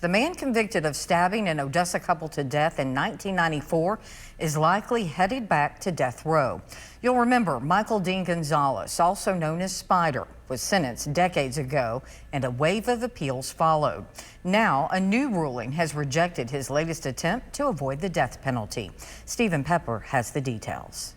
The man convicted of stabbing an Odessa couple to death in 1994 is likely headed back to death row. You'll remember Michael Dean Gonzales, also known as Spider, was sentenced decades ago and a wave of appeals followed. Now, a new ruling has rejected his latest attempt to avoid the death penalty. Stephen Pepper has the details.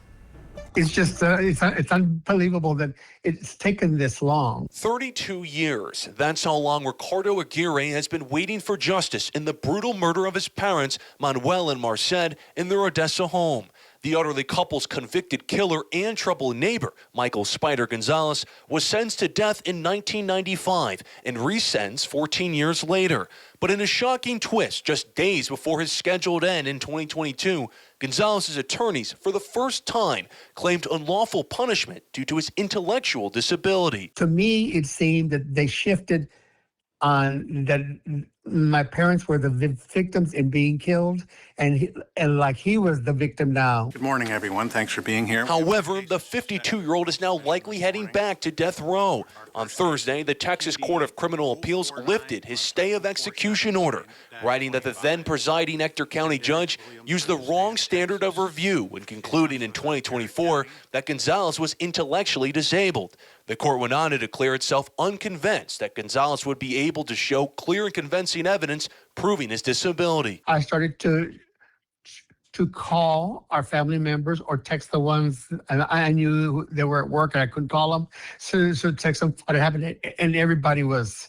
It's just, it's unbelievable that it's taken this long. 32 years. That's how long Ricardo Aguirre has been waiting for justice in the brutal murder of his parents, Manuel and Marced, in their Odessa home. The elderly couple's convicted killer and troubled neighbor, Michael Spider Gonzales, was sentenced to death in 1995 and resentenced 14 years later. But in a shocking twist, just days before his scheduled end in 2022, Gonzales' attorneys, for the first time, claimed unlawful punishment due to his intellectual disability. To me, it seemed that they shifted on that my parents were the victims in being killed, and he was the victim now. Good morning, everyone. Thanks for being here. However, the 52-year-old is now likely heading back to death row. On Thursday, the Texas Court of Criminal Appeals lifted his stay of execution order, writing that the then presiding Ector County judge used the wrong standard of review when concluding in 2024 that Gonzales was intellectually disabled. The court went on to declare itself unconvinced that Gonzales would be able to show clear and convincing evidence proving his disability. I started to call our family members or text the ones, and I knew they were at work and I couldn't call them. So text them what happened, and everybody was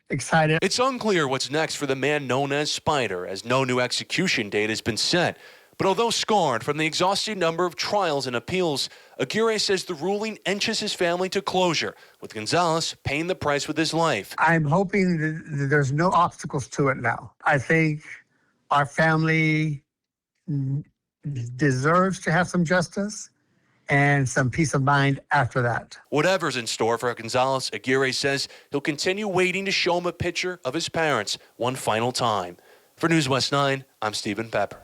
excited. It's unclear what's next for the man known as Spider, as no new execution date has been set. But although scarred from the exhausting number of trials and appeals, Aguirre says the ruling inches his family to closure, with Gonzales paying the price with his life. I'm hoping that there's no obstacles to it now. I think our family deserves to have some justice and some peace of mind after that. Whatever's in store for Gonzales, Aguirre says he'll continue waiting to show him a picture of his parents one final time. For News West 9, I'm Stephen Pepper.